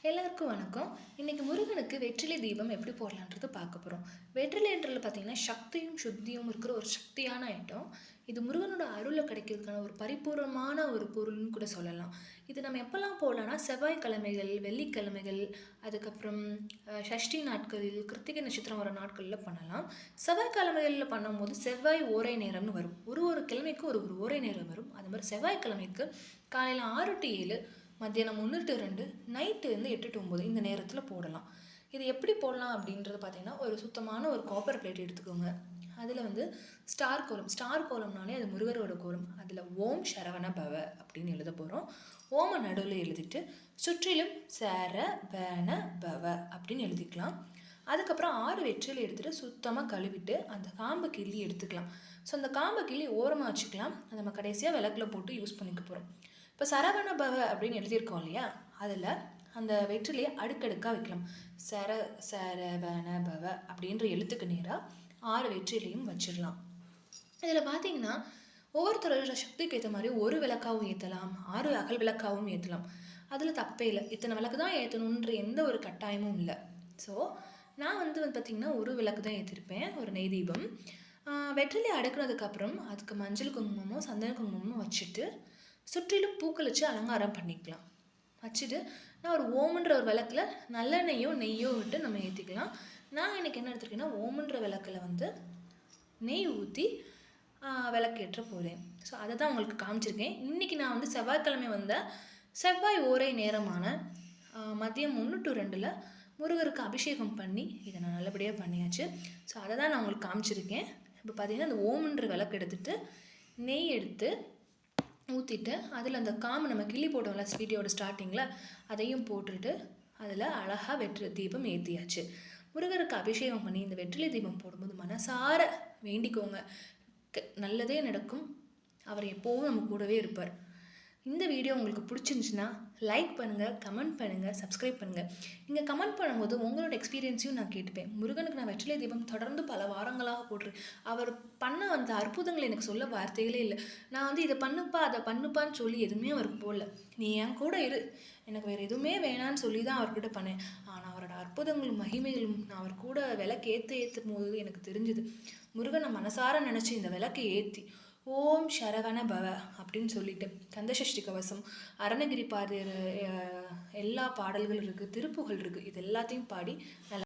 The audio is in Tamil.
எல்லாருக்கும் வணக்கம். இன்னைக்கு முருகனுக்கு வெற்றிலை தீபம் எப்படி போடலான்றது பார்க்க போகிறோம். வெற்றிலைன்றது பார்த்தீங்கன்னா சக்தியும் சுத்தியும் இருக்கிற ஒரு சக்தியான ஐட்டம். இது முருகனோட அருளை கிடைக்கிறதுக்கான ஒரு பரிபூர்ணமான ஒரு பொருள்னு கூட சொல்லலாம். இது நம்ம எப்போல்லாம் போடலாம்னா செவ்வாய்க்கிழமைகள், வெள்ளிக்கிழமைகள், அதுக்கப்புறம் சஷ்டி நாட்களில், கிருத்திகை நட்சத்திரம் வர நாட்களில் பண்ணலாம். செவ்வாய்க்கிழமைகளில் பண்ணும்போது செவ்வாய் ஓரை நேரம்னு வரும். ஒரு கிழமைக்கு ஒரு ஓரை நேரம் வரும். அது மாதிரி செவ்வாய்க்கிழமைக்கு காலையில் 6 to 7, மத்தியானம் 1 to 2, நைட்டு 8 to 9 இந்த நேரத்தில் போடலாம். இது எப்படி போடலாம் அப்படின்றது பார்த்தீங்கன்னா, ஒரு சுத்தமான ஒரு காப்பர் பிளேட் எடுத்துக்கோங்க. அதில் ஸ்டார் கோலம்னாலே அது முருகரோட கோலம். அதில் ஓம் சரவண பவ அப்படின்னு எழுத போகிறோம். ஓம நடுவில் எழுதிட்டு சுற்றிலும் சரவண பவ அப்படின்னு எழுதிக்கலாம். அதுக்கப்புறம் 6 வெற்றிலை எடுத்துகிட்டு சுத்தமாக கழுவிட்டு அந்த காம்பை கிள்ளி எடுத்துக்கலாம். ஸோ அந்த காம்பை கிள்ளி ஓரமாக வச்சுக்கலாம். அதை நம்ம கடைசியாக விளக்கில் போட்டு யூஸ் பண்ணிக்க போகிறோம். இப்போ சரவண பவ அப்படின்னு எழுதியிருக்கோம் இல்லையா, அதில் அந்த வெற்றிலையை அடுக்கடுக்காக வைக்கலாம். சரவண பவ அப்படின்ற எழுத்துக்கு நேராக 6 வெற்றிலையும் வச்சிடலாம். இதில் பார்த்தீங்கன்னா ஒவ்வொருத்தரோட சக்திக்கு ஏற்ற மாதிரி ஒரு விளக்காகவும் ஏற்றலாம், 6 அகல் விளக்காகவும் ஏற்றலாம். அதில் தப்பே இல்லை. இத்தனை விளக்கு தான் ஏற்றணுன்ற எந்த ஒரு கட்டாயமும் இல்லை. ஸோ நான் பார்த்திங்கன்னா ஒரு விளக்கு தான் ஏற்றிருப்பேன், ஒரு நெய் தீபம். வெற்றிலை அடுக்கினதுக்கப்புறம் அதுக்கு மஞ்சள் குங்குமமும் சந்தன குங்குமமும் வச்சுட்டு சுற்றிலும் பூக்கள் வச்சு அலங்காரம் பண்ணிக்கலாம். வச்சுட்டு நான் ஒரு ஓமுன்ற ஒரு விளக்கில் நல்லெண்ணெய்யோ நெய்யோ விட்டு நம்ம ஏற்றிக்கலாம். நான் இன்றைக்கி என்ன எடுத்துருக்கேன்னா ஓமுன்ற விளக்கில் நெய் ஊற்றி விளக்கு ஏற்ற போகிறேன். ஸோ அதை தான் உங்களுக்கு காமிச்சிருக்கேன். இன்றைக்கி நான் செவ்வாய்க்கிழமை செவ்வாய் ஓரை நேரமான மதியம் 1 to 2 முருகருக்கு அபிஷேகம் பண்ணி இதை நான் நல்லபடியாக பண்ணியாச்சு. ஸோ அதை தான் நான் உங்களுக்கு காமிச்சிருக்கேன். இப்போ பார்த்தீங்கன்னா அந்த ஓமுன்ற விளக்கு எடுத்துகிட்டு நெய் எடுத்து ஊற்றிட்டு அதில் அந்த காம்பு நம்ம கிள்ளி போட்டோம்ல வீடியோட ஸ்டார்டிங்கில் அதையும் போட்டுட்டு அதில் அழகாக வெற்றிலை தீபம் ஏற்றியாச்சு. முருகருக்கு அபிஷேகம் பண்ணி இந்த வெற்றிலை தீபம் போடும்போது மனசார வேண்டிக்கோங்க, நல்லதே நடக்கும். அவர் எப்போவும் நம்ம கூடவே இருப்பார். இந்த வீடியோ உங்களுக்கு பிடிச்சிருந்துச்சுன்னா லைக் பண்ணுங்கள், கமெண்ட் பண்ணுங்கள், சப்ஸ்கிரைப் பண்ணுங்கள். நீங்கள் கமெண்ட் பண்ணும்போது உங்களோட எக்ஸ்பீரியன்ஸையும் நான் கேட்டுப்பேன். முருகனுக்கு நான் வெற்றிலை தீபம் தொடர்ந்து பல வாரங்களாக போடுறேன். அவர் பண்ண அந்த அற்புதங்களை எனக்கு சொல்ல வார்த்தைகளே இல்லை. நான் இதை பண்ணுப்பா அதை பண்ணுப்பான்னு சொல்லி எதுவுமே அவருக்கு போடல. நீ என் கூட இரு, எனக்கு வேறு எதுவுமே வேணான்னு சொல்லி தான் அவர்கிட்ட பண்ணேன். ஆனால் அவரோட அற்புதங்களும் மகிமைகளும் நான் அவர் கூட விளக்கு ஏற்றும் போது எனக்கு தெரிஞ்சுது. முருகனை மனசார நினச்சி இந்த விளக்கை ஏற்றி ஓம் சரவண பவ அப்படின்னு சொல்லிட்டு கந்தசஷ்டி கவசம், அருணகிரி பாடல், எல்லா பாடல்கள் இருக்குது, திருப்புகள் இருக்குது, இது எல்லாத்தையும் பாடி நல்லா